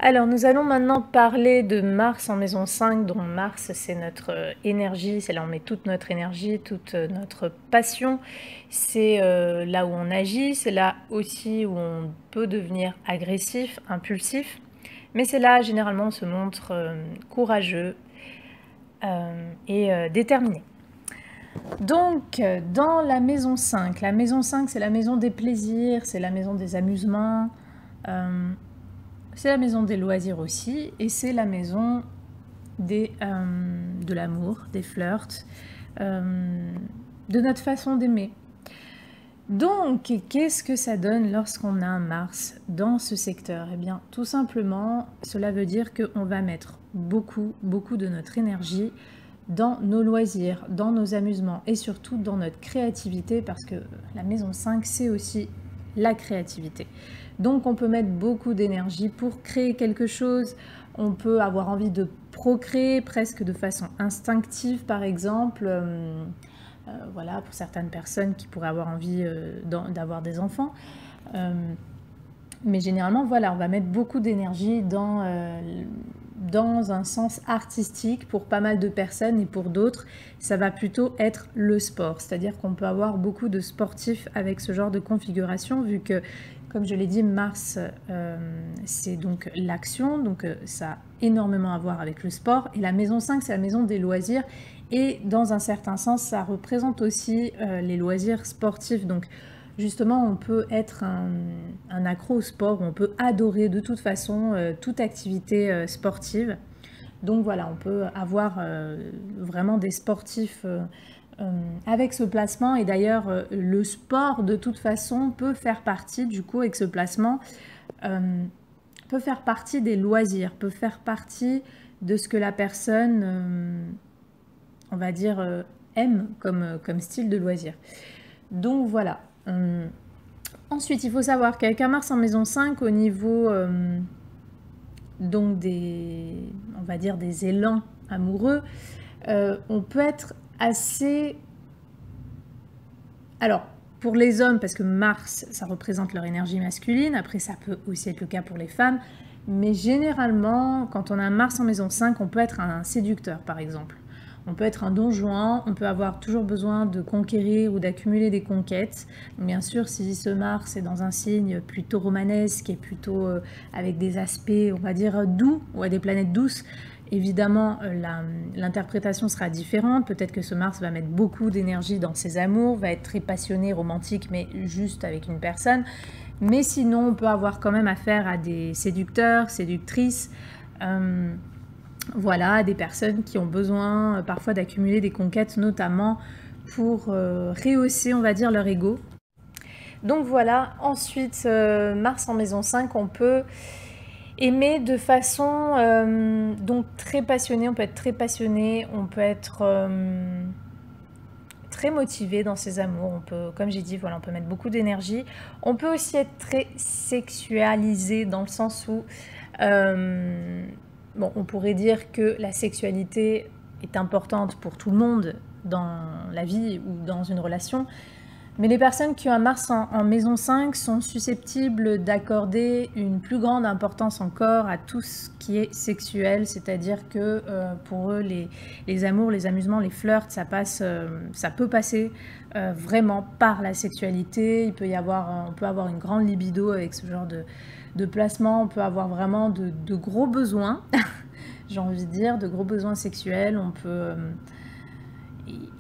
Alors, nous allons maintenant parler de Mars en maison 5, dont Mars, c'est notre énergie, c'est là où on met toute notre énergie, toute notre passion. C'est là où on agit, c'est là aussi où on peut devenir agressif, impulsif. Mais c'est là, généralement, on se montre courageux et déterminé. Donc, dans la maison 5, c'est la maison des plaisirs, c'est la maison des amusements, c'est la maison des loisirs aussi, et c'est la maison de l'amour, des flirts, de notre façon d'aimer. Donc, qu'est-ce que ça donne lorsqu'on a un Mars dans ce secteur? Eh bien, tout simplement, cela veut dire qu'on va mettre beaucoup de notre énergie dans nos loisirs, dans nos amusements et surtout dans notre créativité, parce que la maison 5, c'est aussi la créativité. Donc on peut mettre beaucoup d'énergie pour créer quelque chose, on peut avoir envie de procréer presque de façon instinctive par exemple, voilà, pour certaines personnes qui pourraient avoir envie d'avoir des enfants. Mais généralement, voilà, on va mettre beaucoup d'énergie dans un sens artistique pour pas mal de personnes, et pour d'autres, ça va plutôt être le sport. C'est-à-dire qu'on peut avoir beaucoup de sportifs avec ce genre de configuration, vu que, comme je l'ai dit, Mars, c'est donc l'action, donc ça a énormément à voir avec le sport. Et la maison 5, c'est la maison des loisirs. Et dans un certain sens, ça représente aussi les loisirs sportifs. Donc, justement, on peut être un accro au sport, on peut adorer de toute façon toute activité sportive. Donc voilà, on peut avoir vraiment des sportifs avec ce placement. Et d'ailleurs, le sport, de toute façon, peut faire partie, du coup, avec ce placement, peut faire partie des loisirs, peut faire partie de ce que la personne, on va dire, aime comme style de loisir. Donc voilà. Ensuite, il faut savoir qu'avec un Mars en maison 5, au niveau donc on va dire des élans amoureux, on peut être assez... Alors, pour les hommes, parce que Mars, ça représente leur énergie masculine, après ça peut aussi être le cas pour les femmes, mais généralement, quand on a un Mars en maison 5, on peut être un séducteur, par exemple. On peut être un don Juan, on peut avoir toujours besoin de conquérir ou d'accumuler des conquêtes. Bien sûr, si ce Mars est dans un signe plutôt romanesque et plutôt avec des aspects, on va dire, doux, ou à des planètes douces, évidemment, l'interprétation sera différente. Peut-être que ce Mars va mettre beaucoup d'énergie dans ses amours, va être très passionné, romantique, mais juste avec une personne. Mais sinon, on peut avoir quand même affaire à des séducteurs, séductrices, voilà, des personnes qui ont besoin parfois d'accumuler des conquêtes, notamment pour rehausser, on va dire, leur ego. Donc voilà, ensuite, Mars en maison 5, on peut aimer de façon donc très passionnée. On peut être très passionné, on peut être très motivé dans ses amours. On peut, comme j'ai dit, voilà, on peut mettre beaucoup d'énergie. On peut aussi être très sexualisé dans le sens où bon, on pourrait dire que la sexualité est importante pour tout le monde dans la vie ou dans une relation, mais les personnes qui ont un Mars en maison 5 sont susceptibles d'accorder une plus grande importance encore à tout ce qui est sexuel, c'est-à-dire que pour eux, les amours, les amusements, les flirts, ça peut passer vraiment par la sexualité. On peut avoir une grande libido avec ce genre de placement, on peut avoir vraiment de gros besoins, j'ai envie de dire, de gros besoins sexuels, on peut...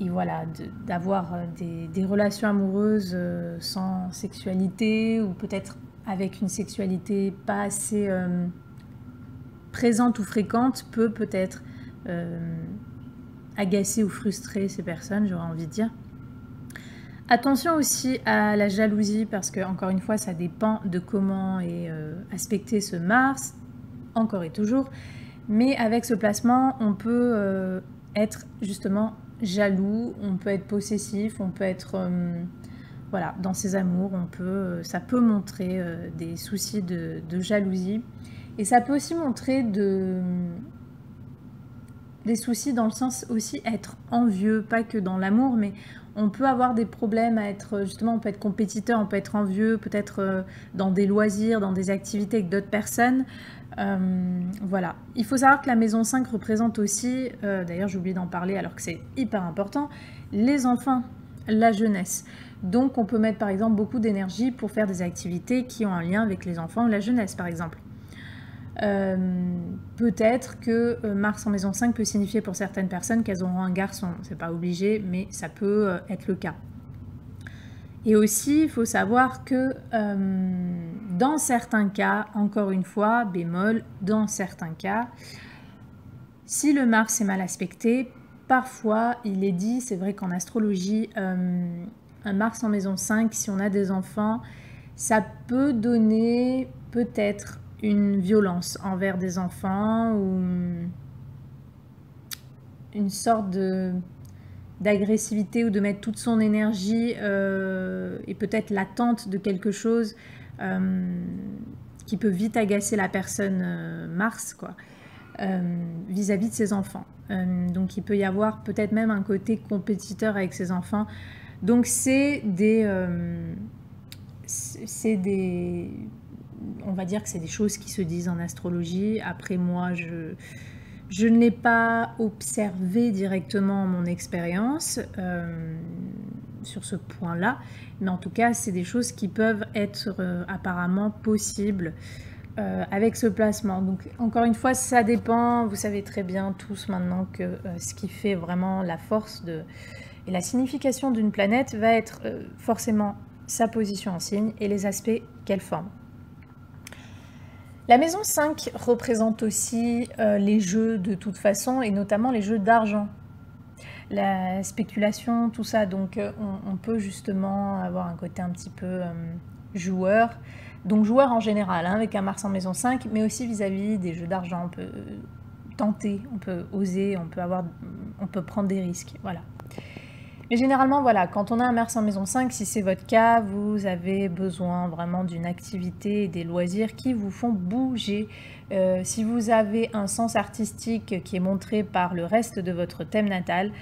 et voilà, d'avoir des relations amoureuses sans sexualité, ou peut-être avec une sexualité pas assez présente ou fréquente, peut peut-être agacer ou frustrer ces personnes, j'aurais envie de dire. Attention aussi à la jalousie, parce que, encore une fois, ça dépend de comment est aspecté ce Mars, encore et toujours. Mais avec ce placement, on peut être justement jaloux, on peut être possessif, on peut être voilà, dans ses amours, ça peut montrer des soucis de jalousie, et ça peut aussi montrer des soucis dans le sens aussi être envieux, pas que dans l'amour, mais on peut avoir des problèmes à être, justement, on peut être compétiteur, on peut être envieux, peut-être dans des loisirs, dans des activités avec d'autres personnes. Voilà. Il faut savoir que la maison 5 représente aussi, d'ailleurs j'ai oublié d'en parler alors que c'est hyper important, les enfants, la jeunesse. Donc on peut mettre par exemple beaucoup d'énergie pour faire des activités qui ont un lien avec les enfants ou la jeunesse par exemple. Peut-être que Mars en maison 5 peut signifier pour certaines personnes qu'elles auront un garçon. C'est pas obligé, mais ça peut être le cas. Et aussi, il faut savoir que dans certains cas, encore une fois, bémol, dans certains cas, si le Mars est mal aspecté, parfois il est dit, c'est vrai qu'en astrologie, un Mars en maison 5, si on a des enfants, ça peut donner peut-être une violence envers des enfants ou une sorte d'agressivité ou de mettre toute son énergie et peut-être l'attente de quelque chose qui peut vite agacer la personne Mars, quoi, vis-à-vis de ses enfants. Donc il peut y avoir peut-être même un côté compétiteur avec ses enfants. Donc c'est des on va dire que c'est des choses qui se disent en astrologie. Après moi, je ne l'ai pas observé directement mon expérience sur ce point-là, mais en tout cas, c'est des choses qui peuvent être apparemment possibles avec ce placement. Donc, encore une fois, ça dépend. Vous savez très bien tous maintenant que ce qui fait vraiment la force et la signification d'une planète va être forcément sa position en signe et les aspects qu'elle forme. La maison 5 représente aussi les jeux de toute façon et notamment les jeux d'argent, la spéculation, tout ça. Donc on peut justement avoir un côté un petit peu joueur. Donc joueur en général, hein, avec un Mars en maison 5, mais aussi vis-à-vis des jeux d'argent. On peut tenter, on peut oser, on peut prendre des risques. Voilà. Mais généralement, voilà, quand on a un Mars en maison 5, si c'est votre cas, vous avez besoin vraiment d'une activité et des loisirs qui vous font bouger. Si vous avez un sens artistique qui est montré par le reste de votre thème natal,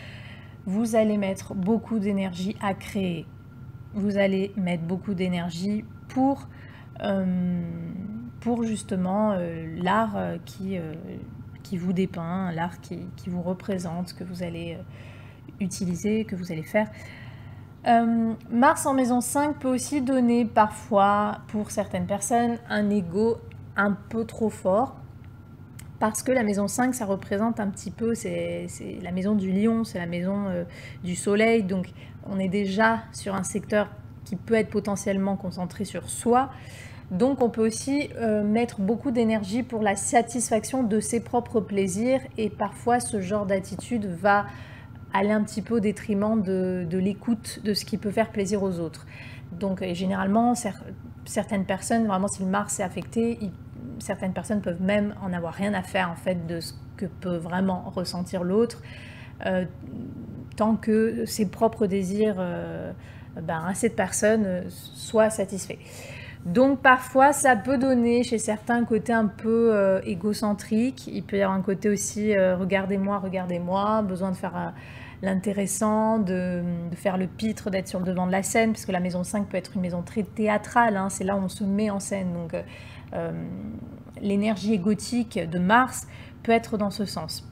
vous allez mettre beaucoup d'énergie à créer. Vous allez mettre beaucoup d'énergie pour justement l'art qui vous dépeint, l'art qui vous représente, que vous allez utiliser, que vous allez faire. Mars en maison 5 peut aussi donner parfois, pour certaines personnes, un ego un peu trop fort, parce que la maison 5, ça représente un petit peu, c'est la maison du lion, c'est la maison du soleil, donc on est déjà sur un secteur qui peut être potentiellement concentré sur soi. Donc on peut aussi mettre beaucoup d'énergie pour la satisfaction de ses propres plaisirs, et parfois ce genre d'attitude va aller un petit peu au détriment de l'écoute de ce qui peut faire plaisir aux autres. Donc généralement, certaines personnes, vraiment si le Mars est affecté, certaines personnes peuvent même en avoir rien à faire en fait de ce que peut vraiment ressentir l'autre, tant que ses propres désirs à cette personne soient satisfaits. Donc parfois ça peut donner chez certains un côté un peu égocentrique, il peut y avoir un côté aussi regardez-moi, besoin de faire l'intéressant, de faire le pitre, d'être sur le devant de la scène, parce que la maison 5 peut être une maison très théâtrale, hein, c'est là où on se met en scène, donc l'énergie égotique de Mars peut être dans ce sens.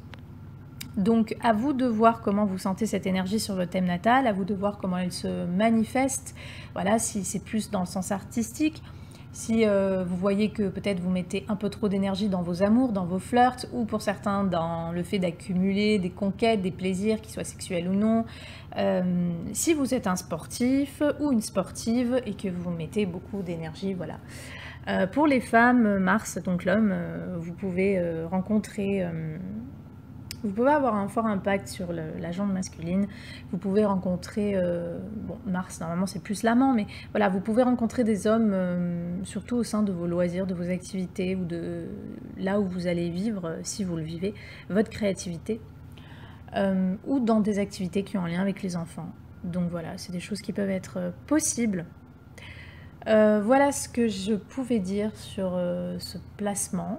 Donc à vous de voir comment vous sentez cette énergie sur votre thème natal, à vous de voir comment elle se manifeste, voilà, si c'est plus dans le sens artistique, si vous voyez que peut-être vous mettez un peu trop d'énergie dans vos amours, dans vos flirts, ou pour certains dans le fait d'accumuler des conquêtes, des plaisirs, qu'ils soient sexuels ou non, si vous êtes un sportif ou une sportive et que vous mettez beaucoup d'énergie, voilà. Pour les femmes, Mars, donc l'homme, vous pouvez rencontrer... Vous pouvez avoir un fort impact sur la jante masculine, vous pouvez rencontrer, Mars normalement c'est plus l'amant, mais voilà, vous pouvez rencontrer des hommes, surtout au sein de vos loisirs, de vos activités, ou de là où vous allez vivre, si vous le vivez, votre créativité, ou dans des activités qui ont un lien avec les enfants. Donc voilà, c'est des choses qui peuvent être possibles. Voilà ce que je pouvais dire sur ce placement.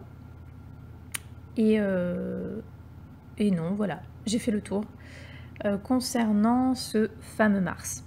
Et Et non, voilà, j'ai fait le tour concernant ce fameux Mars.